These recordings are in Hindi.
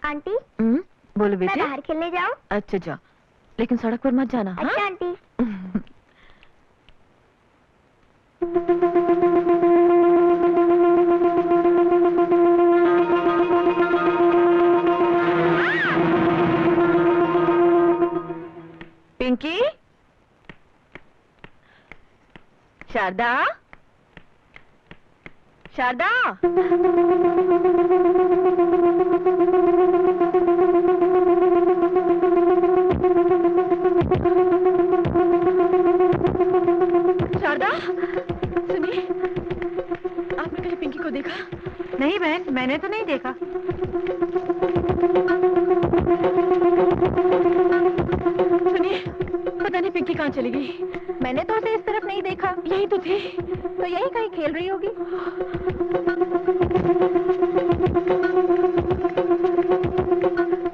आंटी। बोलो बेटे। मैं बाहर खेलने जाऊं? अच्छा जाओ, लेकिन सड़क पर मत जाना। अच्छा हाँ? आंटी। पिंकी, शारदा, शारदा। शारदा, सुनिए, आपने कहीं पिंकी को देखा? नहीं बहन, मैंने तो नहीं देखा। सुनिए, पता नहीं पिंकी कहाँ चली गई। मैंने तो उसे इस तरफ नहीं देखा। यही तो थी। तो यही कहीं खेल रही होगी।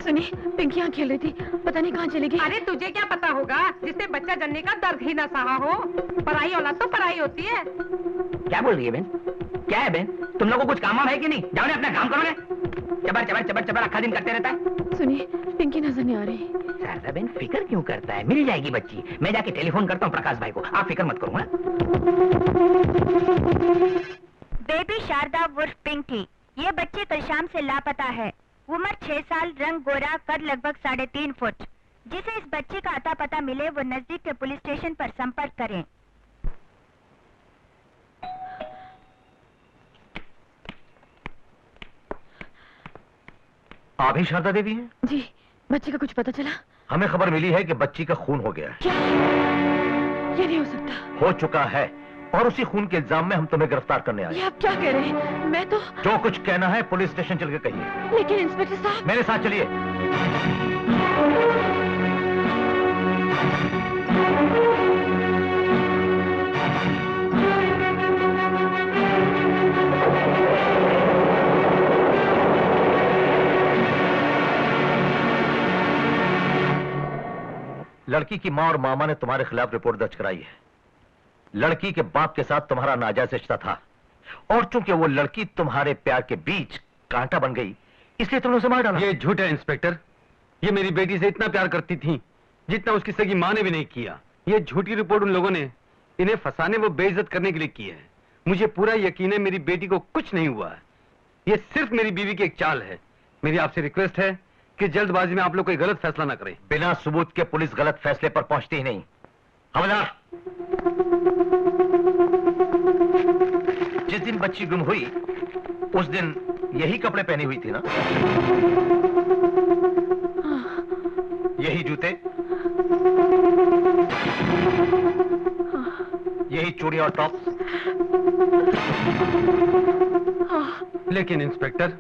सुनिए, पिंकी यहाँ खेल रही थी, पता नहीं कहाँ चली गई। अरे तुझे क्या पता होगा, जिससे बच्चा जनने का दर्द ही ना सहा हो। पराई औलाद तो पराई होती है। क्या बोल रही है बहन? क्या है बहन? तुम लोगों को कुछ काम है कि नहीं? जाओ अपना काम करो। चबर चबर चबर चबर अक्खा दिन करते रहता है। सुनिए, पिंकी नजर नहीं आ रही। शारदा बहन फिक्र क्यों करता है? मिल जाएगी बच्ची। मैं जाके टेलीफोन करता हूँ प्रकाश भाई को। आप फिक्र मत करो। बेबी शारदा उर्फ पिंकी, ये बच्ची कल शाम से लापता है। उम्र 6 साल, रंग गोरा, कद लगभग 3.5 फुट। जिसे इस बच्ची का अता पता मिले वो नजदीक के पुलिस स्टेशन पर संपर्क करें। आप ही शारदा देवी हैं? जी, बच्ची का कुछ पता चला? हमें खबर मिली है कि बच्ची का खून हो गया है। क्या? ये नहीं हो सकता। हो चुका है, और उसी खून के इल्जाम में हम तुम्हें गिरफ्तार करने आए। ये आप क्या कह रहे हैं? मैं तो... जो कुछ कहना है पुलिस स्टेशन चल के कहिए। लेकिन इंस्पेक्टर साहब... मेरे साथ चलिए। लड़की की मां और मामा ने तुम्हारे खिलाफ रिपोर्ट दर्ज कराई है। लड़की के बाप के साथ तुम्हारा नाजायज रिश्ता था, और चूंकि वो लड़की तुम्हारे प्यार के बीच कांटा बन गई, इसलिए तुमने उसे मार डाला। ये झूठ है इंस्पेक्टर। ये मेरी बेटी से इतना प्यार करती थी जितना उसकी सगी मां ने भी नहीं किया। ये झूठी रिपोर्ट उन लोगों ने इन्हें फंसाने व बेइज्जत करने के लिए की है। मुझे पूरा यकीन है मेरी बेटी को कुछ नहीं हुआ है। ये सिर्फ मेरी बीवी की एक चाल है। मेरी आपसे रिक्वेस्ट है कि जल्दबाजी में आप लोग कोई गलत फैसला ना करें। बिना सबूत के पुलिस गलत फैसले पर पहुंचती ही नहीं। हवलदार, जिस दिन बच्ची गुम हुई उस दिन यही कपड़े पहनी हुई थी ना? यही जूते, यही चूड़ी और टॉप। लेकिन इंस्पेक्टर,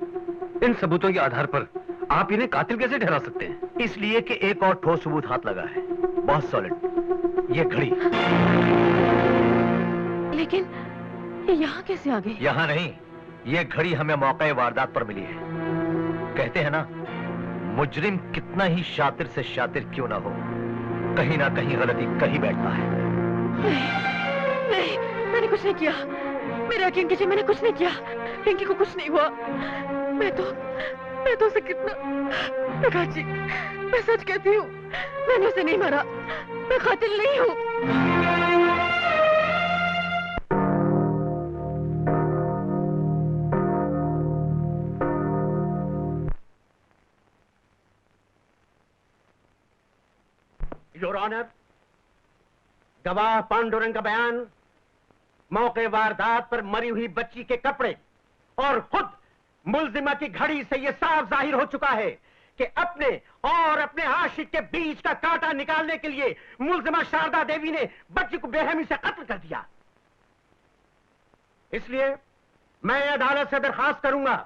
इन सबूतों के आधार पर आप इन्हें कातिल कैसे ठहरा सकते हैं? इसलिए कि एक और ठोस सबूत हाथ लगा है, बहुत सॉलिड। ये घड़ी। लेकिन ये यहाँ कैसे आ गई? यहाँ नहीं, ये घड़ी हमें मौके वारदात पर मिली है। कहते हैं ना, मुजरिम कितना ही शातिर से शातिर क्यों ना हो, कहीं ना कहीं गलती कहीं बैठता है। नहीं, मैंने कुछ नहीं किया। मेरा यकीन कीजिए, मैंने कुछ नहीं किया। पिंकी को कुछ नहीं हुआ। मैं तो उसे कितना... प्रकाश जी, मैं सच कहती हूँ, मैंने उसे नहीं मारा। मैं कातिल नहीं हूँ। योर ऑनर, गवाह पांडुरंग का बयान मौके वारदात पर मरी हुई बच्ची के कपड़े और खुद मुल्जिमा की घड़ी से यह साफ जाहिर हो चुका है कि अपने और अपने आशिक के बीच का कांटा निकालने के लिए मुल्जिमा शारदा देवी ने बच्ची को बेरहमी से कत्ल कर दिया। इसलिए मैं अदालत से दरखास्त करूंगा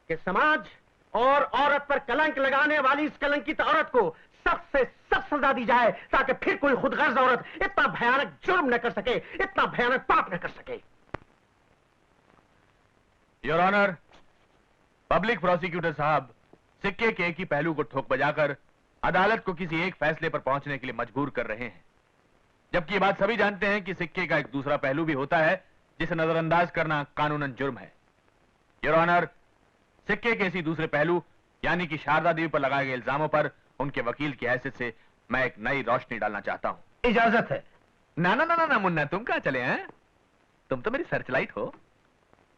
कि समाज और औरत पर कलंक लगाने वाली इस कलंकित औरत को सख्त से सख्त सजा दी जाए, ताकि फिर कोई खुदगर्ज औरत इतना भयानक जुर्म न कर सके, इतना भयानक पाप न कर सके। योर ऑनर, पब्लिक प्रोसिक्यूटर साहब सिक्के के एक ही पहलू को ठोक बजाकर अदालत को किसी एक फैसले पर पहुंचने के लिए मजबूर कर रहे हैं, जबकि ये बात सभी जानते हैं कि सिक्के का एक दूसरा पहलू भी होता है जिसे नजरअंदाज करना कानूनन जुर्म है। योर ऑनर, सिक्के के इसी दूसरे पहलू यानी कि शारदा देवी पर लगाए गए इल्जामों पर उनके वकील की हैसियत से मैं एक नई रोशनी डालना चाहता हूं। इजाजत है। ना ना ना ना, ना मुन्ना, तुम कहां चले हैं? तुम तो मेरी सर्चलाइट हो।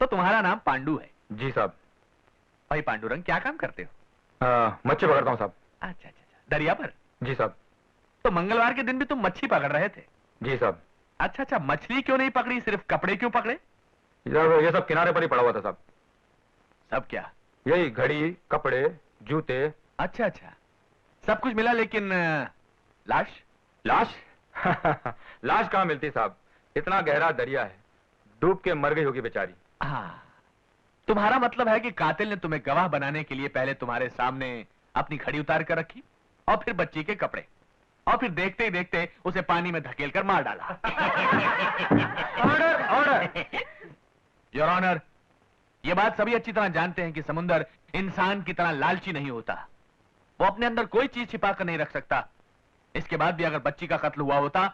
तो तुम्हारा नाम पांडु है? जी साहब। भाई पांडुरंग, क्या काम करते हो? मच्छी पकड़ता हूँ साहब। अच्छा अच्छा अच्छा, दरिया पर? जी साहब। तो मंगलवार के दिन भी तुम मच्छी पकड़ रहे थे? जी साहब। अच्छा अच्छा, मछली क्यों नहीं पकड़ी, सिर्फ कपड़े क्यों पकड़े? ये सब किनारे पर ही पड़ा हुआ था साहब। सब क्या? यही घड़ी, कपड़े, जूते। अच्छा अच्छा, सब कुछ मिला, लेकिन लाश? लाश? लाश कहाँ मिलती साहब, इतना गहरा दरिया है, डूब के मर गई होगी बेचारी। हाँ, तुम्हारा मतलब है कि कातिल ने तुम्हें गवाह बनाने के लिए पहले तुम्हारे सामने अपनी घड़ी उतार कर रखी, और फिर बच्ची के कपड़े, और फिर देखते ही देखते उसे पानी में धकेल कर मार डाला। Order order. योर ऑनर, ये बात सभी अच्छी तरह जानते हैं कि समुंदर इंसान की तरह लालची नहीं होता। वो अपने अंदर कोई चीज छिपा कर नहीं रख सकता। इसके बाद भी अगर बच्ची का कत्ल हुआ होता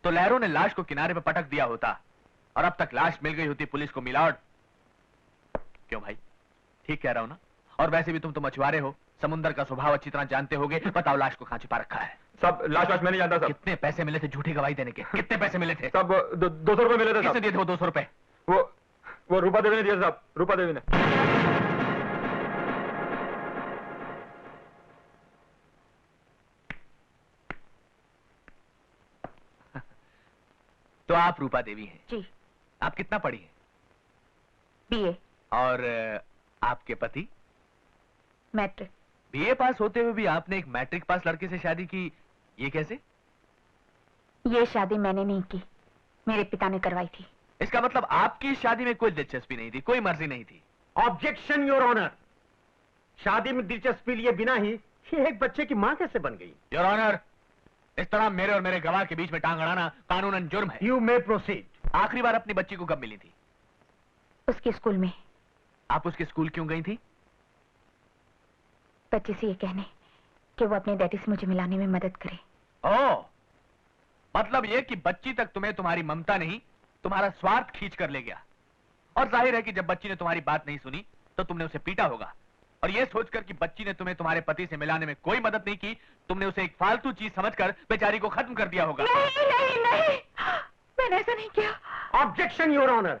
तो लहरों ने लाश को किनारे पर पटक दिया होता, और अब तक लाश मिल गई होती पुलिस को मिलावट। क्यों भाई, ठीक कह रहा हूं ना? और वैसे भी तुम तो मछुआरे हो, समुंदर का स्वभाव अच्छी तरह जानते होगे। बताओ, लाश को कहां छिपा रखा है? सब लाश वाश मैं नहीं जानता साहब। कितने पैसे मिले थे झूठी गवाही देने के? कितने पैसे मिले थे? सब 200 रुपए मिले थे किसने साहब। दिए थे वो 200 रुपए? वो रूपा देवी ने दिया साहब, रूपा देवी ने। तो आप रूपा देवी हैं? जी। आप कितना पढ़ी हैं? बीए। और आपके पति? मैट्रिक। बीए पास होते हुए भी आपने एक मैट्रिक पास लड़के से शादी की, ये कैसे? ये शादी मैंने नहीं की, मेरे पिता ने करवाई थी। इसका मतलब आपकी इस शादी में कोई दिलचस्पी नहीं थी, कोई मर्जी नहीं थी? Objection your honour. शादी में दिलचस्पी लिए बिना ही ये एक बच्चे की मां कैसे बन गई? योर ऑनर, इस तरह मेरे और मेरे गवाह के बीच में टांग अड़ाना कानूनन जुर्म है। You may proceed. आखिरी बार अपनी बच्ची को कब मिली थी? उसके स्कूल में। आप उसके स्कूल क्यों गई थी? बच्चे से ये कहने कि वो अपने डैडी से मुझे मिलाने में मदद करे। ओह, मतलब ये कि बच्ची तक तुम्हें तुम्हारी ममता नहीं, तुम्हारा स्वार्थ खींच कर ले गया। और जाहिर है कि जब बच्ची ने तुम्हारी बात नहीं सुनी तो तुमने उसे पीटा होगा, और ये सोचकर कि बच्ची ने तुम्हें तुम्हारे पति से मिलाने में कोई मदद नहीं की, तुमने उसे एक फालतू चीज समझकर बेचारी को खत्म कर दिया होगा। नहीं नहीं नहीं, मैंने ऐसा नहीं किया। Objection your honour.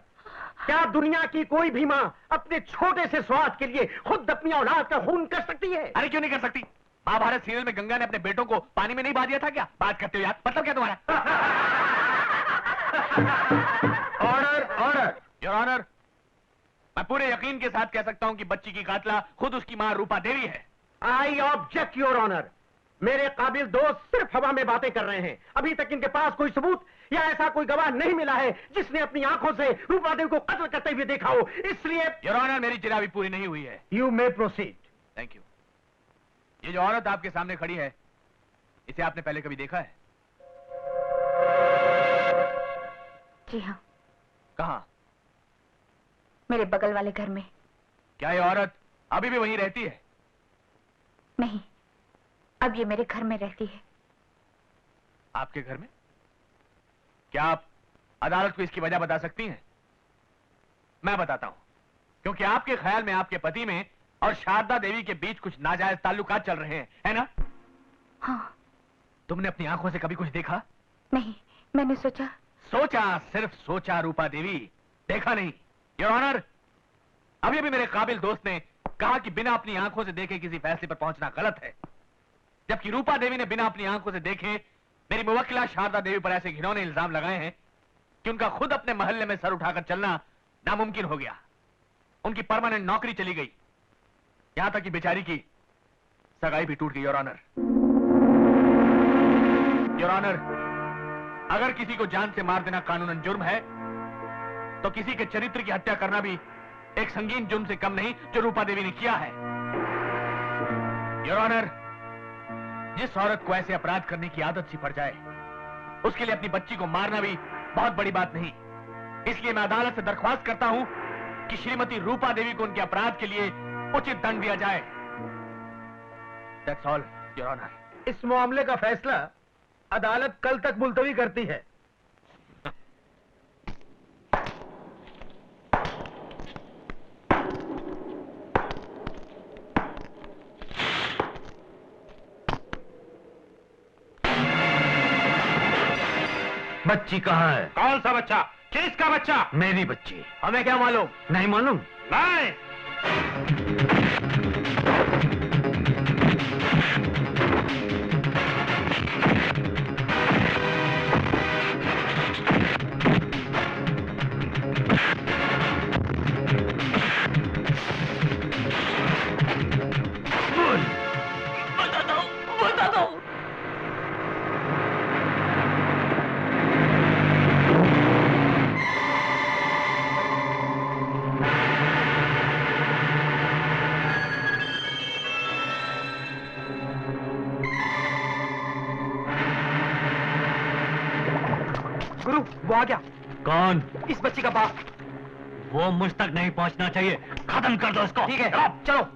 क्या दुनिया की कोई भी मां अपने छोटे से स्वार्थ के लिए खुद अपनी औलाद का खून कर सकती है? अरे क्यों नहीं कर सकती? महाभारत सीरियल में गंगा ने अपने बेटों को पानी में नहीं बहा दिया था क्या? बात करते हो यार, मतलब क्या तुम्हारा? Order order. योर ऑनर, मैं पूरे यकीन के साथ कह सकता हूं कि बच्ची की कातला खुद उसकी मां रूपा देवी है। I object your honour. मेरे काबिल दोस्त सिर्फ हवा में बातें कर रहे हैं। अभी तक इनके पास कोई सबूत या ऐसा कोई गवाह नहीं मिला है जिसने अपनी आंखों से रूपा देवी को कत्ल करते हुए देखा हो, इसलिए योर ऑनर, मेरी चिरावी पूरी नहीं हुई है। You may proceed. Thank you. ये जो औरत आपके सामने खड़ी है, इसे आपने पहले कभी देखा है? जी हाँ, कहाँ? मेरे बगल वाले घर में। क्या ये औरत अभी भी वहीं रहती है? नहीं, अब ये मेरे घर में रहती है। आपके घर में? क्या आप अदालत को इसकी वजह बता सकती हैं? मैं बताता हूं। क्योंकि आपके ख्याल में आपके पति में और शारदा देवी के बीच कुछ नाजायज ताल्लुकात चल रहे हैं, है ना? हाँ। तुमने अपनी आंखों से कभी कुछ देखा? नहीं, मैंने सोचा। सोचा, सिर्फ सोचा रूपा देवी, देखा नहीं। योर ऑनर, अभी अभी मेरे काबिल दोस्त ने कहा कि बिना अपनी आंखों से देखे किसी फैसले पर पहुंचना गलत है, जबकि रूपा देवी ने बिना अपनी आंखों से देखे मेरी मुवक्किला शारदा देवी पर ऐसे घिनौने इल्जाम लगाए हैं कि उनका खुद अपने मोहल्ले में सर उठाकर चलना नामुमकिन हो गया। उनकी परमानेंट नौकरी चली गई, यहां तक कि बेचारी की सगाई भी टूट गई। योर ऑनर, योर ऑनर, अगर किसी को जान से मार देना कानूनन जुर्म है, तो किसी के चरित्र की हत्या करना भी एक संगीन जुर्म से कम नहीं जो रूपा देवी ने किया है। योर ऑनर, जिस औरत को ऐसे अपराध करने की आदत सी पड़ जाए, उसके लिए अपनी बच्ची को मारना भी बहुत बड़ी बात नहीं। इसलिए मैं अदालत से दरख्वास्त करता हूं कि श्रीमती रूपा देवी को उनके अपराध के लिए उचित दंड दिया जाए। That's all, your honour. इस मामले का फैसला अदालत कल तक मुलतवी करती है। बच्ची कहाँ है? कौन सा बच्चा? किसका बच्चा? मेरी बच्ची। हमें क्या मालूम? नहीं मालूम? नहीं। बता दो। गुरु, वो आ गया। कौन? इस बच्ची का बाप। वो मुझ तक नहीं पहुंचना चाहिए। खत्म कर दो इसको। ठीक है, चलो।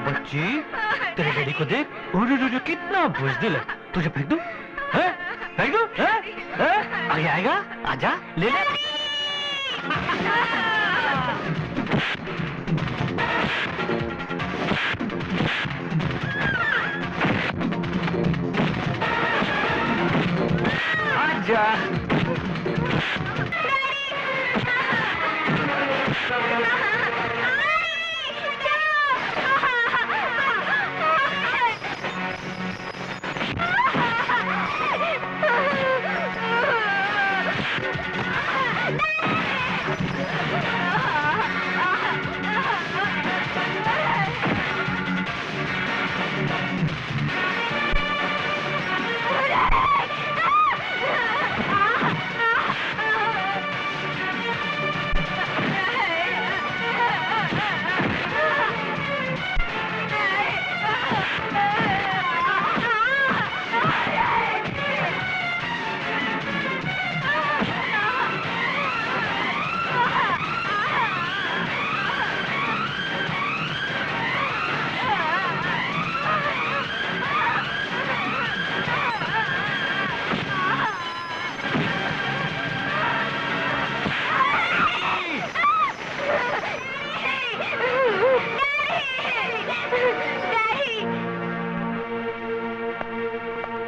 बच्ची, तेरे डैडी को देख। कितना बुज़दिल है। तुझे फेंक दूं? हैं? फेंक दूं? हैं? आगे आएगा? आजा, ले ले। आजा।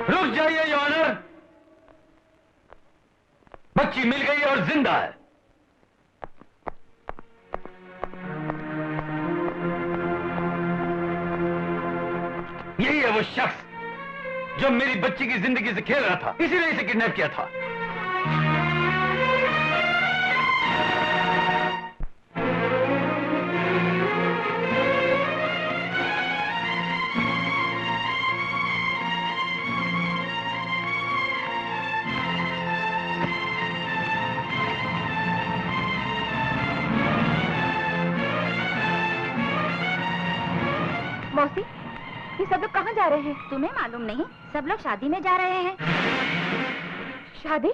रुक जाइए योर ऑनर। बच्ची मिल गई और जिंदा है। यही है वो शख्स जो मेरी बच्ची की जिंदगी से खेल रहा था, इसीलिए इसे किडनैप किया था। मौसी, ये सब लोग कहाँ जा रहे हैं? तुम्हें मालूम नहीं? सब लोग शादी में जा रहे हैं। शादी?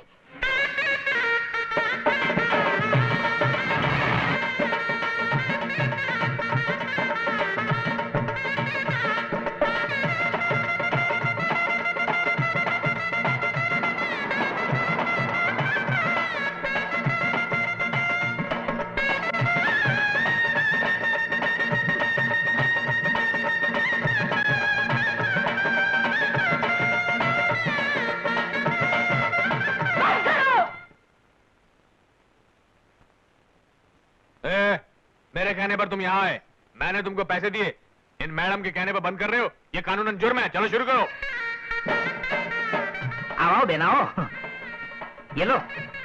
मेरे कहने पर तुम यहाँ आए, मैंने तुमको पैसे दिए, इन मैडम के कहने पर बंद कर रहे हो, ये कानूनन जुर्म है। चलो शुरू करो। आओ बेना आओ, ये लो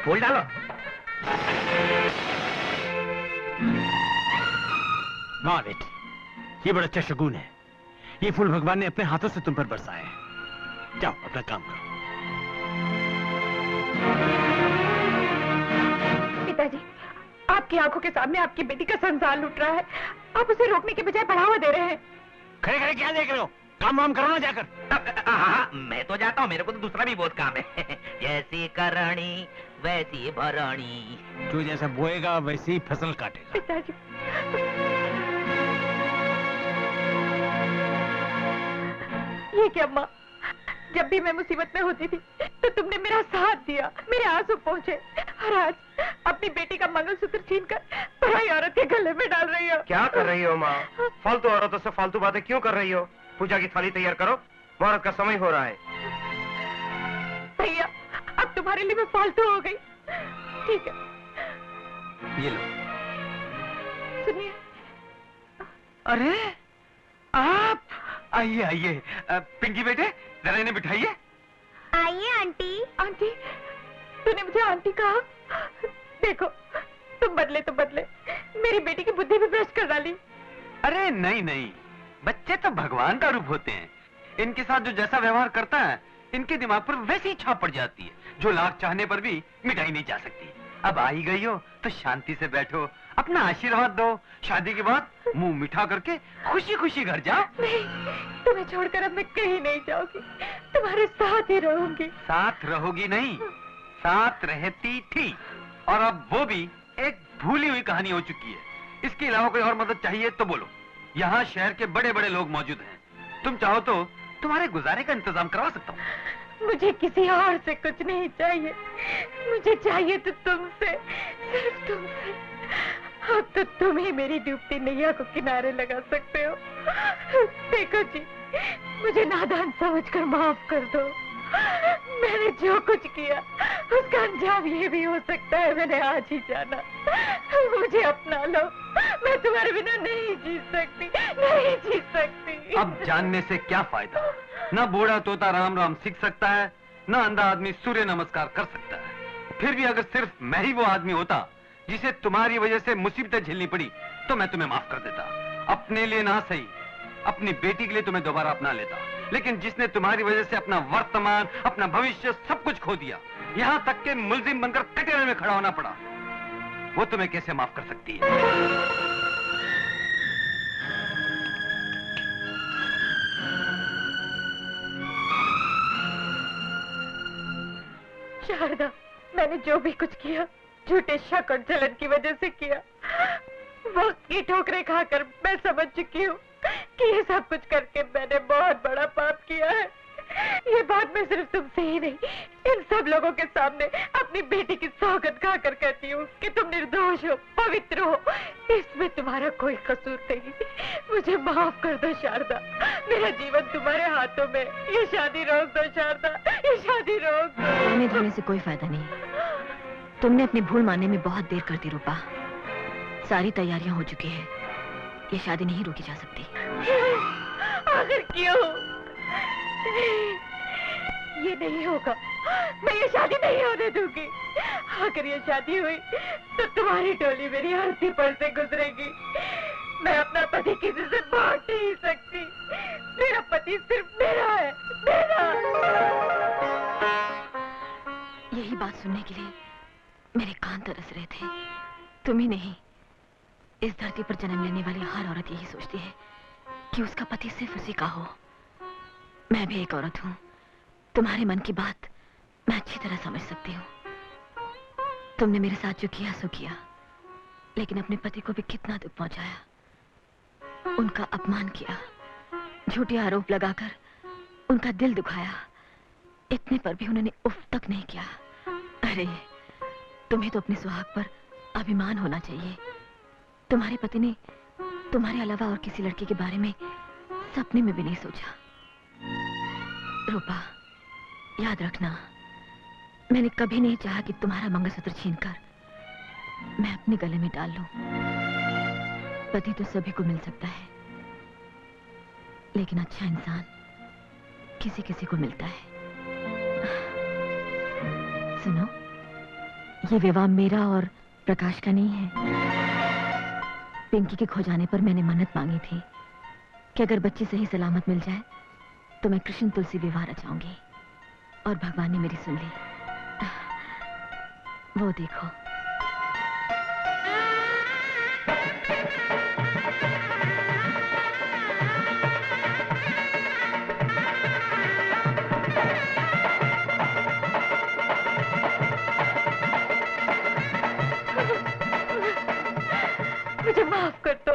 फूल डालो। वाह बेटी, ये बड़ा अच्छा शगुन है। ये फूल भगवान ने अपने हाथों से तुम पर बरसाए हैं। जाओ अपना काम करो। पिताजी, आपकी आंखों के सामने आपकी बेटी का संसार लूट रहा है, आप उसे रोकने के बजाय बढ़ावा दे रहे हैं। खड़े खड़े क्या देख रहे हो? काम वाम करो ना जाकर। हाँ, मैं तो जाता हूँ, मेरे को तो दूसरा भी बहुत काम है। जैसी करणी वैसी भरणी। जो जैसा बोएगा वैसी ही फसल काटेगा। पिताजी, ये क्या माँ, जब भी मैं मुसीबत में होती थी तो तुमने मेरा साथ दिया, मेरे आंसू पहुँचे, और आज अपनी बेटी का मंगलसूत्र छीनकर पराई औरत के गले में डाल रही हो। क्या कर रही हो माँ? फालतू औरतों से फालतू बातें क्यों कर रही हो? पूजा की थाली तैयार करो, मुहूर्त का समय हो रहा है। भैया, अब तुम्हारे लिए मैं फालतू हो गई। ठीक है, ये लो। सुनिए। अरे आप आइए आइए। पिंकी बेटे जरा इन्हें बिठाइए। आइए आंटी। आंटी, तूने मुझे आंटी कहा? देखो, तुम बदले तो बदले, मेरी बेटी की बुद्धि भी भ्रष्ट कर डाली। अरे नहीं नहीं, बच्चे तो भगवान का रूप होते हैं। इनके साथ जो जैसा व्यवहार करता है, इनके दिमाग पर वैसी ही छाप पड़ जाती है, जो लाख चाहने पर भी मिटाई नहीं जा सकती। अब आ ही गई हो तो शांति से बैठो, अपना आशीर्वाद दो। शादी के बाद मुंह मीठा करके खुशी खुशी घर जाओ। नहीं, तुम्हें छोड़कर अब मैं कहीं नहीं जाऊंगी, तुम्हारे साथ ही रहूंगी। साथ रहोगी नहीं, साथ रहती थी, और अब वो भी एक भूली हुई कहानी हो चुकी है। इसके अलावा कोई और मदद चाहिए तो बोलो। यहाँ शहर के बड़े बड़े लोग मौजूद हैं, तुम चाहो तो तुम्हारे गुजारे का इंतजाम करवा सकता हूँ। मुझे किसी और से कुछ नहीं चाहिए, मुझे चाहिए तो तुमसे, सिर्फ तुमसे। अब तो तुम ही मेरी डूबती नैया को किनारे लगा सकते हो। देखो जी, मुझे नादान समझकर माफ कर दो। मैंने जो कुछ किया उसका अंजाम ये भी हो सकता है मैंने आज ही जाना। मुझे अपना लो, मैं तुम्हारे बिना नहीं जी सकती, नहीं जी सकती। अब जानने से क्या फायदा? न बूढ़ा तोता राम राम सीख सकता है, न अंधा आदमी सूर्य नमस्कार कर सकता है। फिर भी अगर सिर्फ मैं ही वो आदमी होता जिसे तुम्हारी वजह से मुसीबतें झेलनी पड़ी, तो मैं तुम्हें माफ कर देता। अपने लिए ना सही, अपनी बेटी के लिए तुम्हें दोबारा अपना लेता। लेकिन जिसने तुम्हारी वजह से अपना वर्तमान, अपना भविष्य सब कुछ खो दिया, यहाँ तक के मुल्जिम बनकर कटघरे में खड़ा होना पड़ा, वो तुम्हें कैसे माफ कर सकती है? शारदा, मैंने जो भी कुछ किया झूठे शक और जलन की वजह से किया। वक्त की ठोकरें खाकर मैं समझ चुकी हूँ कि ये सब कुछ करके मैंने बहुत बड़ा पाप किया है। ये बात मैं सिर्फ तुमसे ही नहीं, इन सब लोगों के सामने अपनी बेटी की सौगंध खाकर कहती हूँ कि तुम निर्दोष हो, पवित्र हो, इसमें तुम्हारा कोई कसूर नहीं। मुझे माफ कर दो शारदा, मेरा जीवन तुम्हारे हाथों में। ये शादी रोक दो शारदा, ये शादी रोक दो। रोने धोने से कोई फायदा नहीं, तुमने अपनी भूल मानने में बहुत देर कर दी रूपा। सारी तैयारियां हो चुकी है, ये शादी नहीं रोकी जा सकती। आखिर क्यों? ये नहीं होगा, मैं ये शादी नहीं होने दूंगी। अगर ये शादी हुई तो तुम्हारी टोली मेरी अर्थी पर से गुजरेगी। मैं अपना पति किसी से बांट नहीं सकती, मेरा पति सिर्फ मेरा है, मेरा। यही बात सुनने के लिए मेरे कान तरस रहे थे। तुम ही नहीं, इस धरती पर जन्म लेने वाली हर औरत यही सोचती है कि उसका पति सिर्फ उसी का हो। मैं भी एक औरत हूँ, तुम्हारे मन की बात मैं अच्छी तरह समझ सकती हूँ। तुमने मेरे साथ जो किया सो किया, लेकिन अपने पति को भी कितना दुख पहुंचाया। उनका अपमान किया, झूठे आरोप लगाकर उनका दिल दुखाया। इतने पर भी उन्होंने उफ तक नहीं किया। अरे तुम्हें तो अपने सुहाग पर अभिमान होना चाहिए। तुम्हारे पति ने तुम्हारे अलावा और किसी लड़के के बारे में सपने में भी नहीं सोचा। रूपा, याद रखना, मैंने कभी नहीं चाहा कि तुम्हारा मंगलसूत्र छीनकर मैं अपने गले में डाल लूं। पति तो सभी को मिल सकता है, लेकिन अच्छा इंसान किसी किसी को मिलता है। सुनो, ये विवाह मेरा और प्रकाश का नहीं है। पिंकी के खो जाने पर मैंने मन्नत मांगी थी कि अगर बच्ची सही सलामत मिल जाए तो मैं कृष्ण तुलसी विवाह रचाऊंगी, और भगवान ने मेरी सुन ली। वो देखो। मुझे माफ कर दो,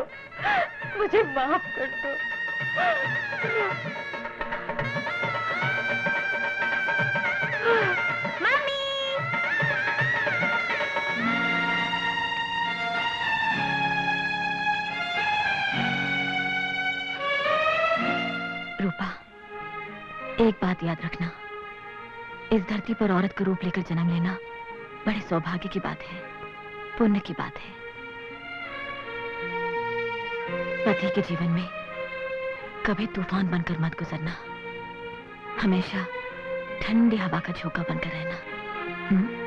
मुझे माफ कर दो। रूपा, एक बात याद रखना, इस धरती पर औरत का रूप लेकर जन्म लेना बड़े सौभाग्य की बात है, पुण्य की बात है। पति के जीवन में कभी तूफान बनकर मत गुजरना, हमेशा ठंडी हवा का झोंका बनकर रहना।